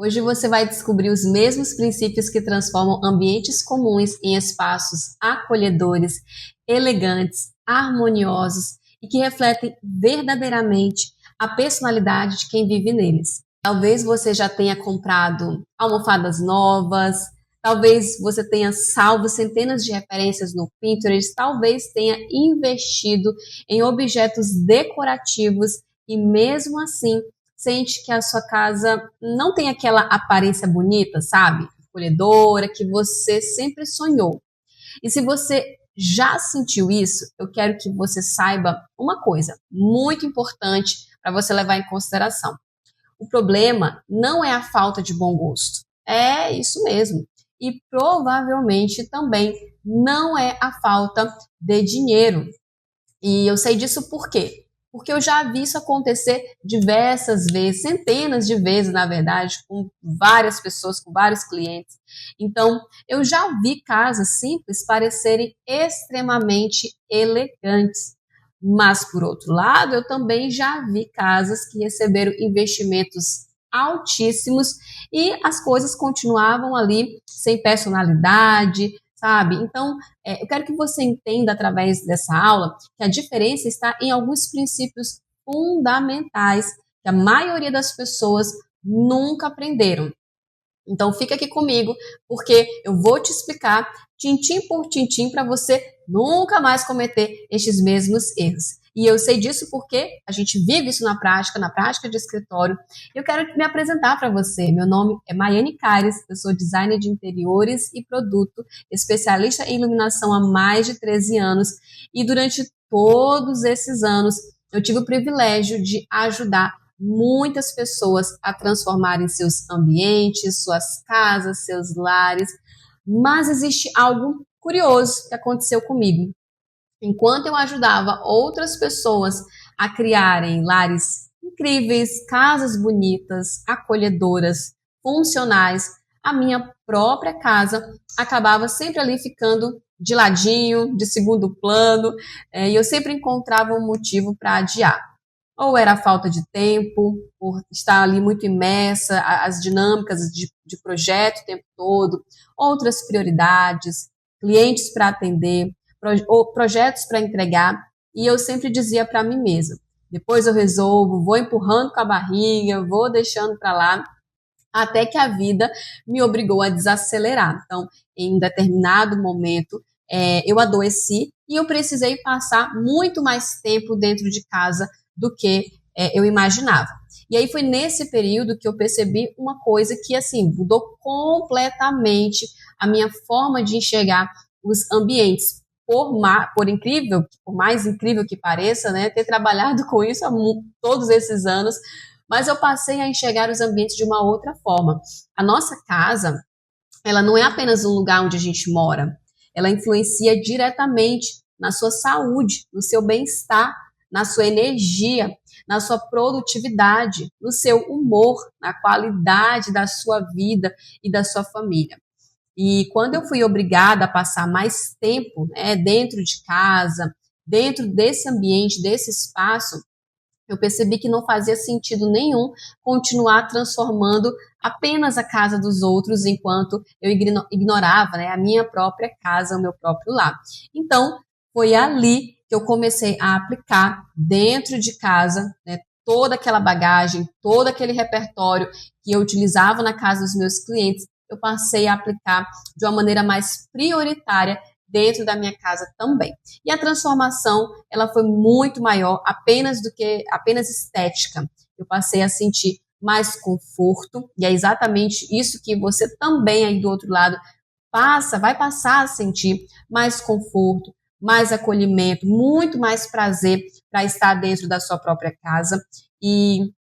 Hoje você vai descobrir os mesmos princípios que transformam ambientes comuns em espaços acolhedores, elegantes, harmoniosos e que refletem verdadeiramente a personalidade de quem vive neles. Talvez você já tenha comprado almofadas novas, talvez você tenha salvo centenas de referências no Pinterest, talvez tenha investido em objetos decorativos e mesmo assim sente que a sua casa não tem aquela aparência bonita, sabe? Acolhedora, que você sempre sonhou. E se você já sentiu isso, eu quero que você saiba uma coisa muito importante para você levar em consideração. O problema não é a falta de bom gosto. É isso mesmo. E provavelmente também não é a falta de dinheiro. E eu sei disso por quê? Porque eu já vi isso acontecer diversas vezes, centenas de vezes, na verdade, com várias pessoas, com vários clientes. Então, eu já vi casas simples parecerem extremamente elegantes. Mas, por outro lado, eu também já vi casas que receberam investimentos altíssimos e as coisas continuavam ali sem personalidade, sabe? Então, eu quero que você entenda através dessa aula que a diferença está em alguns princípios fundamentais que a maioria das pessoas nunca aprenderam. Então fica aqui comigo, porque eu vou te explicar tintim por tintim para você nunca mais cometer estes mesmos erros. E eu sei disso porque a gente vive isso na prática de escritório. Eu quero me apresentar para você. Meu nome é Maiane Caires, eu sou designer de interiores e produto, especialista em iluminação há mais de 13 anos. E durante todos esses anos, eu tive o privilégio de ajudar muitas pessoas a transformarem seus ambientes, suas casas, seus lares. Mas existe algo curioso que aconteceu comigo. Enquanto eu ajudava outras pessoas a criarem lares incríveis, casas bonitas, acolhedoras, funcionais, a minha própria casa acabava sempre ali ficando de ladinho, de segundo plano, e eu sempre encontrava um motivo para adiar. Ou era a falta de tempo, por estar ali muito imersa, as dinâmicas de projeto o tempo todo, outras prioridades, clientes para atender, projetos para entregar, e eu sempre dizia para mim mesma, depois eu resolvo, vou empurrando com a barriga, vou deixando para lá, até que a vida me obrigou a desacelerar. Então, em um determinado momento, eu adoeci e eu precisei passar muito mais tempo dentro de casa do que eu imaginava. E aí foi nesse período que eu percebi uma coisa que, assim, mudou completamente a minha forma de enxergar os ambientes. Por mais incrível que pareça, né, ter trabalhado com isso há todos esses anos, mas eu passei a enxergar os ambientes de uma outra forma. A nossa casa, ela não é apenas um lugar onde a gente mora, ela influencia diretamente na sua saúde, no seu bem-estar, na sua energia, na sua produtividade, no seu humor, na qualidade da sua vida e da sua família. E quando eu fui obrigada a passar mais tempo, né, dentro de casa, dentro desse ambiente, desse espaço, eu percebi que não fazia sentido nenhum continuar transformando apenas a casa dos outros enquanto eu ignorava, né, a minha própria casa, o meu próprio lar. Então, foi ali que eu comecei a aplicar dentro de casa, né, toda aquela bagagem, todo aquele repertório que eu utilizava na casa dos meus clientes, eu passei a aplicar de uma maneira mais prioritária dentro da minha casa também. E a transformação, ela foi muito maior apenas do que apenas estética. Eu passei a sentir mais conforto, e é exatamente isso que você também aí do outro lado vai passar a sentir mais conforto, mais acolhimento, muito mais prazer para estar dentro da sua própria casa. E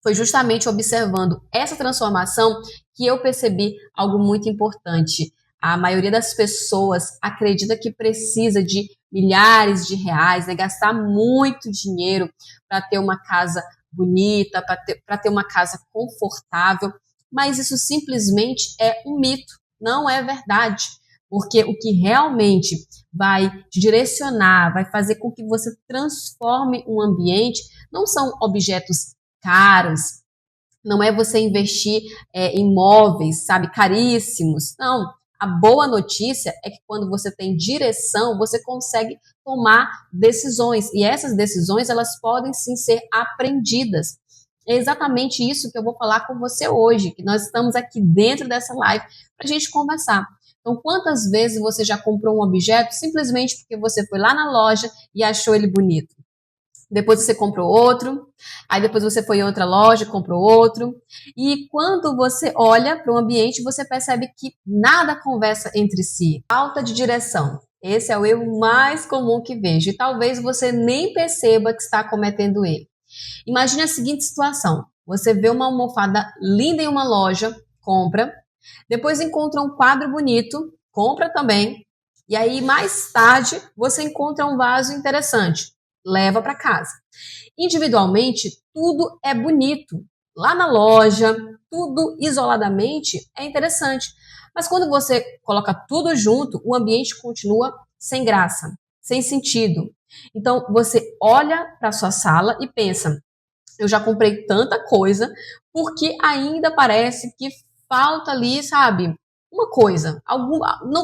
foi justamente observando essa transformação que eu percebi algo muito importante. A maioria das pessoas acredita que precisa de milhares de reais, né, gastar muito dinheiro para ter uma casa bonita, para ter uma casa confortável, mas isso simplesmente é um mito, não é verdade. Porque o que realmente vai te direcionar, vai fazer com que você transforme um ambiente, não são objetos caros, Não é você investir em móveis, sabe, caríssimos. Não. A boa notícia é que quando você tem direção, você consegue tomar decisões. E essas decisões, elas podem sim ser aprendidas. É exatamente isso que eu vou falar com você hoje, que nós estamos aqui dentro dessa live para a gente conversar. Então, quantas vezes você já comprou um objeto simplesmente porque você foi lá na loja e achou ele bonito? Depois você comprou outro, aí depois você foi em outra loja e comprou outro. E quando você olha para o ambiente, você percebe que nada conversa entre si. Falta de direção. Esse é o erro mais comum que vejo. E talvez você nem perceba que está cometendo ele. Imagine a seguinte situação. Você vê uma almofada linda em uma loja, compra. Depois encontra um quadro bonito, compra também. E aí, mais tarde, você encontra um vaso interessante, leva para casa. Individualmente, tudo é bonito. Lá na loja, tudo isoladamente é interessante. Mas quando você coloca tudo junto, o ambiente continua sem graça, sem sentido. Então, você olha para a sua sala e pensa, eu já comprei tanta coisa, porque ainda parece que falta ali, sabe, uma coisa.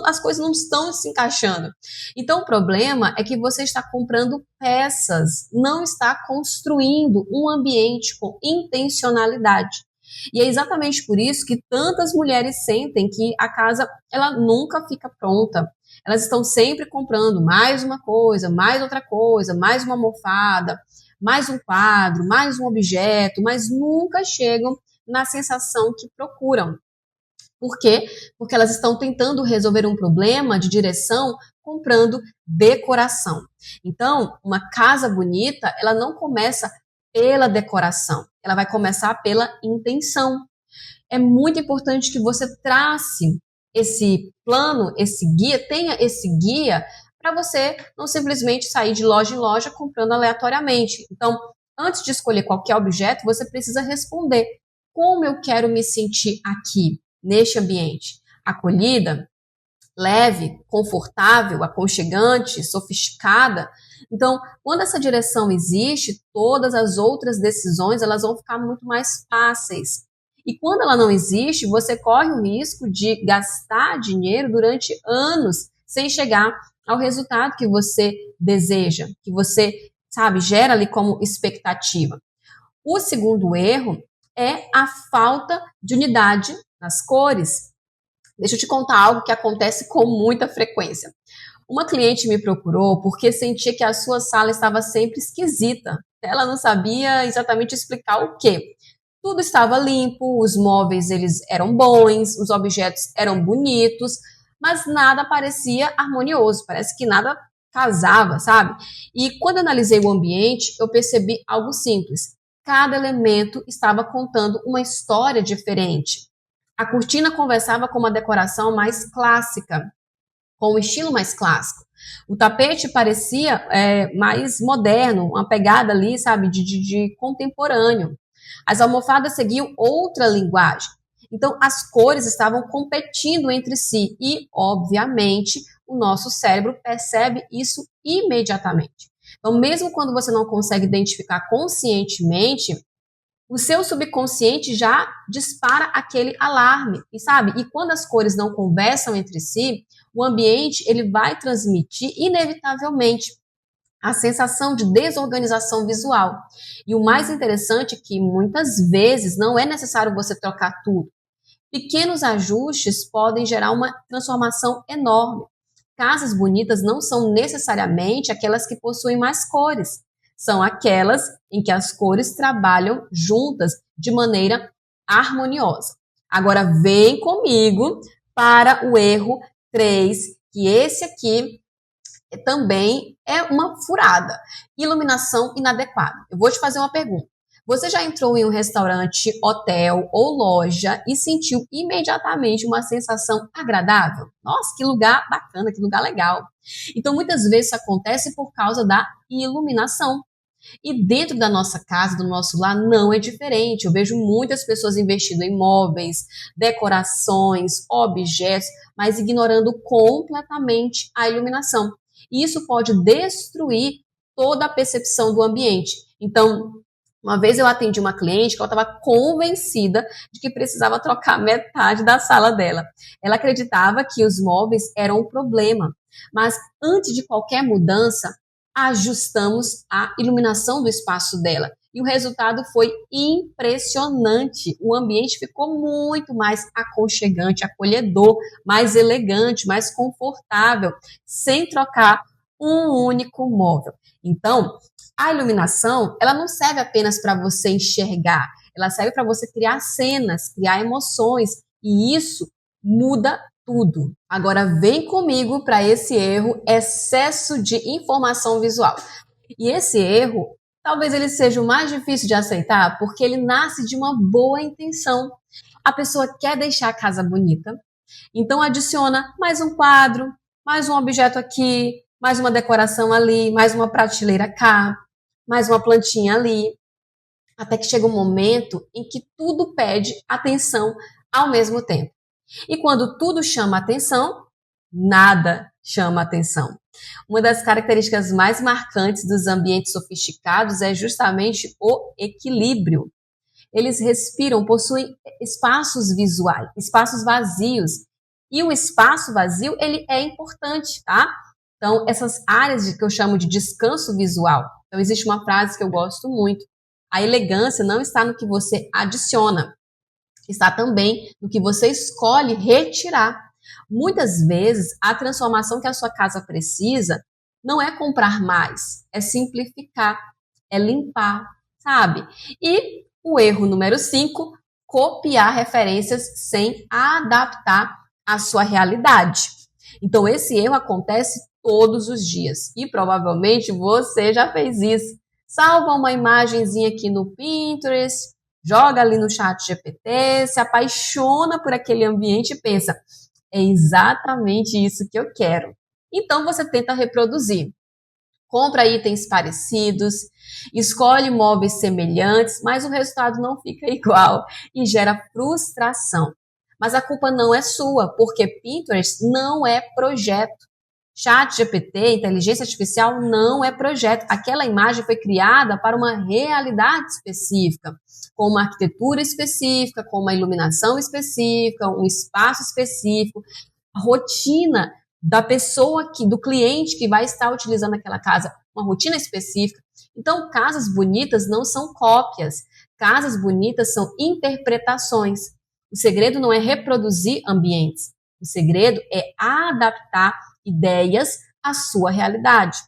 As coisas não estão se encaixando. Então, o problema é que você está comprando peças, não está construindo um ambiente com intencionalidade. E é exatamente por isso que tantas mulheres sentem que a casa ela nunca fica pronta. Elas estão sempre comprando mais uma coisa, mais outra coisa, mais uma almofada, mais um quadro, mais um objeto, mas nunca chegam na sensação que procuram. Por quê? Porque elas estão tentando resolver um problema de direção comprando decoração. Então, uma casa bonita, ela não começa pela decoração, ela vai começar pela intenção. É muito importante que você trace esse plano, esse guia, tenha esse guia para você não simplesmente sair de loja em loja comprando aleatoriamente. Então, antes de escolher qualquer objeto, você precisa responder: como eu quero me sentir aqui, neste ambiente? Acolhida, leve, confortável, aconchegante, sofisticada? Então, quando essa direção existe, todas as outras decisões elas vão ficar muito mais fáceis. E quando ela não existe, você corre o risco de gastar dinheiro durante anos sem chegar ao resultado que você deseja, que você, sabe, gera ali como expectativa. O segundo erro é a falta de unidade nas cores. Deixa eu te contar algo que acontece com muita frequência. Uma cliente me procurou porque sentia que a sua sala estava sempre esquisita. Ela não sabia exatamente explicar o quê. Tudo estava limpo, os móveis eles eram bons, os objetos eram bonitos, mas nada parecia harmonioso, parece que nada casava, sabe? E quando eu analisei o ambiente, eu percebi algo simples. Cada elemento estava contando uma história diferente. A cortina conversava com uma decoração mais clássica, com um estilo mais clássico. O tapete parecia mais moderno, uma pegada ali, sabe, de contemporâneo. As almofadas seguiam outra linguagem. Então, as cores estavam competindo entre si e, obviamente, o nosso cérebro percebe isso imediatamente. Então, mesmo quando você não consegue identificar conscientemente, o seu subconsciente já dispara aquele alarme, e sabe? E quando as cores não conversam entre si, o ambiente ele vai transmitir inevitavelmente a sensação de desorganização visual. E o mais interessante é que muitas vezes não é necessário você trocar tudo. Pequenos ajustes podem gerar uma transformação enorme. Casas bonitas não são necessariamente aquelas que possuem mais cores. São aquelas em que as cores trabalham juntas de maneira harmoniosa. Agora vem comigo para o erro 3, que esse aqui também é uma furada. Iluminação inadequada. Eu vou te fazer uma pergunta. Você já entrou em um restaurante, hotel ou loja e sentiu imediatamente uma sensação agradável? Nossa, que lugar bacana, que lugar legal. Então, muitas vezes isso acontece por causa da iluminação. E dentro da nossa casa, do nosso lar, não é diferente. Eu vejo muitas pessoas investindo em móveis, decorações, objetos, mas ignorando completamente a iluminação. E isso pode destruir toda a percepção do ambiente. Então, Uma vez eu atendi uma cliente que ela estava convencida de que precisava trocar metade da sala dela. Ela acreditava que os móveis eram um problema, mas antes de qualquer mudança, ajustamos a iluminação do espaço dela. E o resultado foi impressionante. O ambiente ficou muito mais aconchegante, acolhedor, mais elegante, mais confortável, sem trocar um único móvel. Então, a iluminação, ela não serve apenas para você enxergar, ela serve para você criar cenas, criar emoções, e isso muda tudo. Agora vem comigo para esse erro, excesso de informação visual. E esse erro, talvez ele seja o mais difícil de aceitar, porque ele nasce de uma boa intenção. A pessoa quer deixar a casa bonita, então adiciona mais um quadro, mais um objeto aqui, mais uma decoração ali, mais uma prateleira cá, mais uma plantinha ali, até que chega um momento em que tudo pede atenção ao mesmo tempo. E quando tudo chama atenção, nada chama atenção. Uma das características mais marcantes dos ambientes sofisticados é justamente o equilíbrio. Eles respiram, possuem espaços visuais, espaços vazios. E o espaço vazio, ele é importante, tá? Então, essas áreas que eu chamo de descanso visual. Então, existe uma frase que eu gosto muito. A elegância não está no que você adiciona, está também no que você escolhe retirar. Muitas vezes, a transformação que a sua casa precisa não é comprar mais, é simplificar, é limpar, sabe? E o erro número 5, copiar referências sem adaptar a sua realidade. Então, esse erro acontece todos os dias e provavelmente você já fez isso. Salva uma imagenzinha aqui no Pinterest, joga ali no chat GPT, se apaixona por aquele ambiente e pensa, é exatamente isso que eu quero. Então, você tenta reproduzir. Compra itens parecidos, escolhe móveis semelhantes, mas o resultado não fica igual e gera frustração. Mas a culpa não é sua, porque Pinterest não é projeto. ChatGPT, inteligência artificial, não é projeto. Aquela imagem foi criada para uma realidade específica, com uma arquitetura específica, com uma iluminação específica, um espaço específico, a rotina da pessoa do cliente que vai estar utilizando aquela casa, uma rotina específica. Então, casas bonitas não são cópias. Casas bonitas são interpretações. O segredo não é reproduzir ambientes. O segredo é adaptar ideias à sua realidade.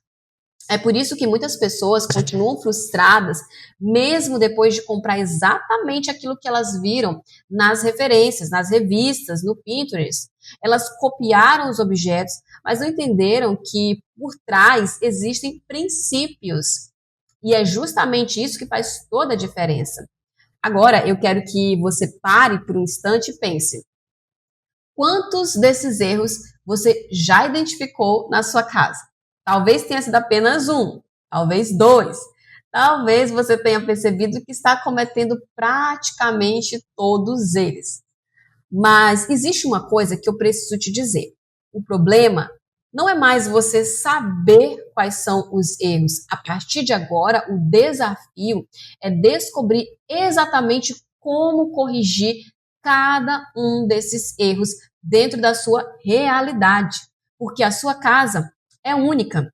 É por isso que muitas pessoas continuam frustradas, mesmo depois de comprar exatamente aquilo que elas viram nas referências, nas revistas, no Pinterest. Elas copiaram os objetos, mas não entenderam que por trás existem princípios. E é justamente isso que faz toda a diferença. Agora, eu quero que você pare por um instante e pense. Quantos desses erros você já identificou na sua casa? Talvez tenha sido apenas um, talvez dois. Talvez você tenha percebido que está cometendo praticamente todos eles. Mas existe uma coisa que eu preciso te dizer. O problema não é mais você saber quais são os erros. A partir de agora, o desafio é descobrir exatamente como corrigir cada um desses erros dentro da sua realidade. Porque a sua casa é única.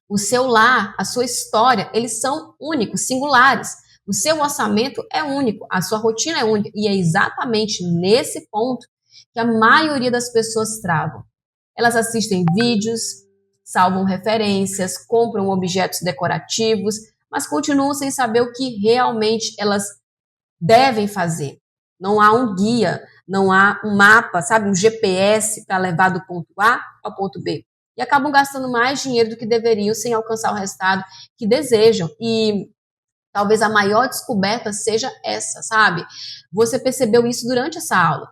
O seu lar, a sua história, eles são únicos, singulares. O seu orçamento é único, a sua rotina é única. E é exatamente nesse ponto que a maioria das pessoas travam. Elas assistem vídeos, salvam referências, compram objetos decorativos, mas continuam sem saber o que realmente elas devem fazer. Não há um guia, não há um mapa, sabe, um GPS para levar do ponto A ao ponto B. E acabam gastando mais dinheiro do que deveriam sem alcançar o resultado que desejam. E talvez a maior descoberta seja essa, sabe? Você percebeu isso durante essa aula.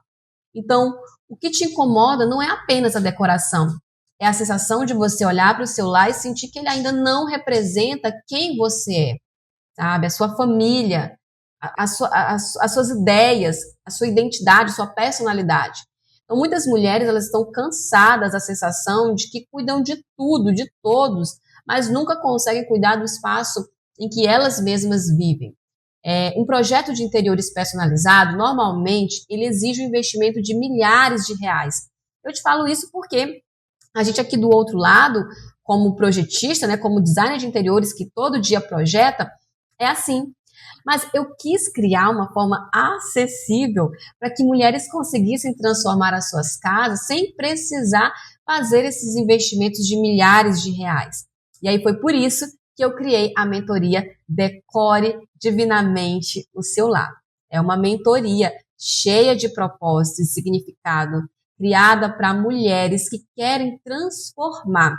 Então, o que te incomoda não é apenas a decoração. É a sensação de você olhar para o seu lar e sentir que ele ainda não representa quem você é, sabe? A sua família, as suas ideias, a sua identidade, a sua personalidade. Então, muitas mulheres elas estão cansadas da sensação de que cuidam de tudo, de todos, mas nunca conseguem cuidar do espaço em que elas mesmas vivem. Um projeto de interiores personalizado, normalmente, ele exige um investimento de milhares de reais. Eu te falo isso porque a gente aqui do outro lado, como projetista, né, como designer de interiores que todo dia projeta, é assim. Mas eu quis criar uma forma acessível para que mulheres conseguissem transformar as suas casas sem precisar fazer esses investimentos de milhares de reais. E aí foi por isso que eu criei a mentoria Decore Divinamente o Seu Lar. É uma mentoria cheia de propósito e significado, criada para mulheres que querem transformar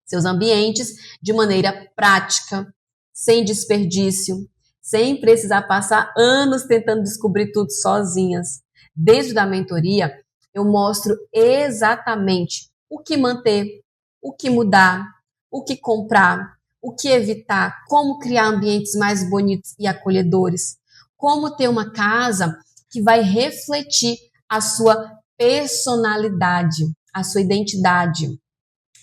seus ambientes de maneira prática, sem desperdício, sem precisar passar anos tentando descobrir tudo sozinhas. Dentro da mentoria, eu mostro exatamente o que manter, o que mudar, o que comprar, o que evitar, como criar ambientes mais bonitos e acolhedores, como ter uma casa que vai refletir a sua personalidade, a sua identidade.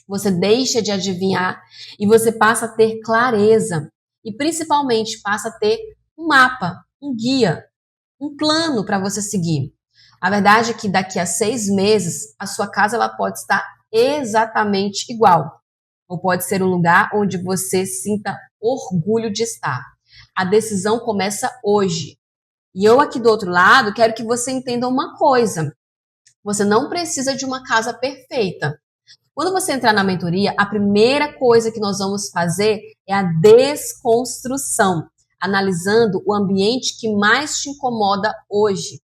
Você deixa de adivinhar e você passa a ter clareza. E principalmente passa a ter um mapa, um guia, um plano para você seguir. A verdade é que daqui a 6 meses, a sua casa ela pode estar exatamente igual. Ou pode ser um lugar onde você sinta orgulho de estar. A decisão começa hoje. E eu aqui do outro lado quero que você entenda uma coisa. Você não precisa de uma casa perfeita. Quando você entrar na mentoria, a primeira coisa que nós vamos fazer é a desconstrução, analisando o ambiente que mais te incomoda hoje.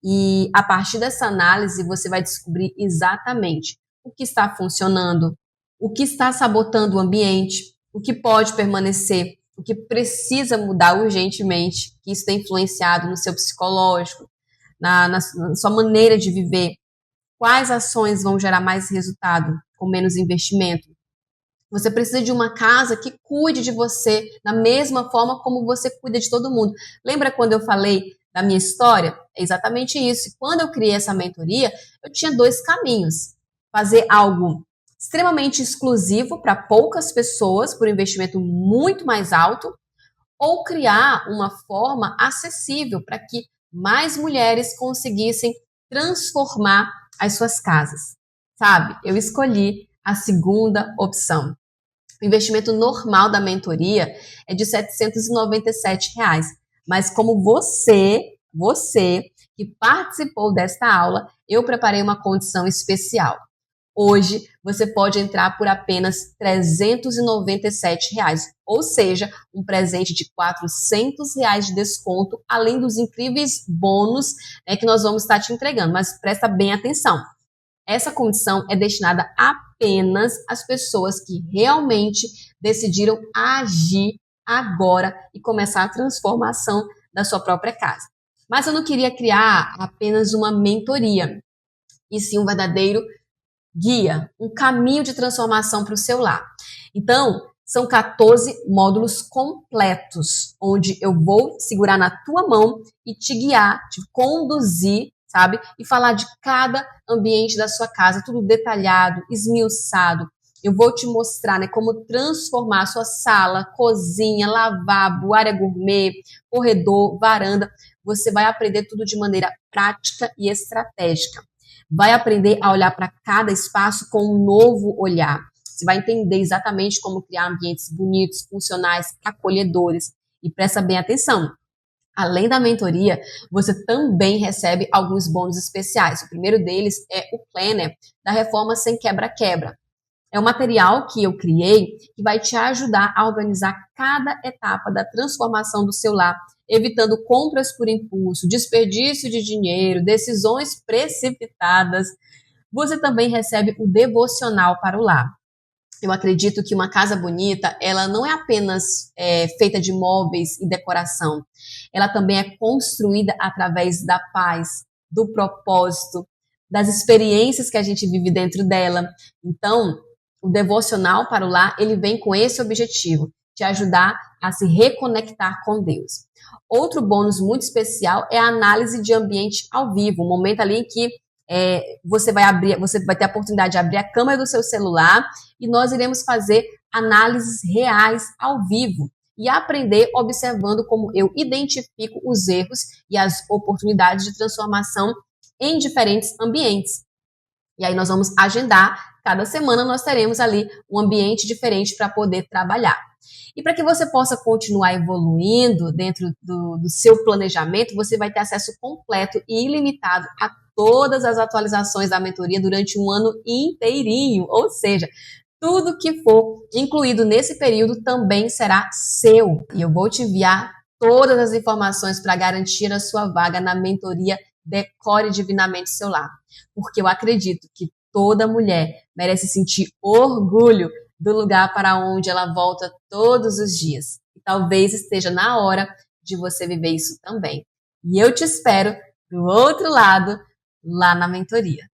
E a partir dessa análise, você vai descobrir exatamente o que está funcionando, o que está sabotando o ambiente, o que pode permanecer, o que precisa mudar urgentemente, que isso tem influenciado no seu psicológico, na sua maneira de viver. Quais ações vão gerar mais resultado com menos investimento? Você precisa de uma casa que cuide de você da mesma forma como você cuida de todo mundo. Lembra quando eu falei da minha história? É exatamente isso. E quando eu criei essa mentoria, eu tinha 2 caminhos. Fazer algo extremamente exclusivo para poucas pessoas, por um investimento muito mais alto, ou criar uma forma acessível para que mais mulheres conseguissem transformar as suas casas. Sabe? Eu escolhi a segunda opção. O investimento normal da mentoria é de R$ 797, mas como você que participou desta aula, eu preparei uma condição especial. Hoje, você pode entrar por apenas R$ 397, ou seja, um presente de R$ 400 de desconto, além dos incríveis bônus, né, que nós vamos estar te entregando. Mas presta bem atenção. Essa condição é destinada apenas às pessoas que realmente decidiram agir agora e começar a transformação da sua própria casa. Mas eu não queria criar apenas uma mentoria, e sim um verdadeiro guia, um caminho de transformação para o seu lar. Então, são 14 módulos completos, onde eu vou segurar na tua mão e te guiar, te conduzir, sabe? E falar de cada ambiente da sua casa, tudo detalhado, esmiuçado. Eu vou te mostrar, né, como transformar a sua sala, cozinha, lavabo, área gourmet, corredor, varanda. Você vai aprender tudo de maneira prática e estratégica. Vai aprender a olhar para cada espaço com um novo olhar. Você vai entender exatamente como criar ambientes bonitos, funcionais, acolhedores. E presta bem atenção. Além da mentoria, você também recebe alguns bônus especiais. O primeiro deles é o Planner da Reforma Sem Quebra-Quebra. É um material que eu criei que vai te ajudar a organizar cada etapa da transformação do seu lar, evitando compras por impulso, desperdício de dinheiro, decisões precipitadas. Você também recebe o devocional para o lar. Eu acredito que uma casa bonita, ela não é apenas feita de móveis e decoração. Ela também é construída através da paz, do propósito, das experiências que a gente vive dentro dela. Então, o devocional para o lar, ele vem com esse objetivo, te ajudar a se reconectar com Deus. Outro bônus muito especial é a análise de ambiente ao vivo, um momento ali em que você vai ter a oportunidade de abrir a câmera do seu celular e nós iremos fazer análises reais ao vivo. e aprender observando como eu identifico os erros e as oportunidades de transformação em diferentes ambientes. E aí nós vamos agendar, cada semana nós teremos ali um ambiente diferente para poder trabalhar. E para que você possa continuar evoluindo dentro do seu planejamento, você vai ter acesso completo e ilimitado a todas as atualizações da mentoria durante um ano inteirinho. Ou seja, tudo que for incluído nesse período também será seu. E eu vou te enviar todas as informações para garantir a sua vaga na mentoria Decore Divinamente Seu Lar. Porque eu acredito que toda mulher merece sentir orgulho do lugar para onde ela volta todos os dias. E talvez esteja na hora de você viver isso também. E eu te espero do outro lado, lá na mentoria.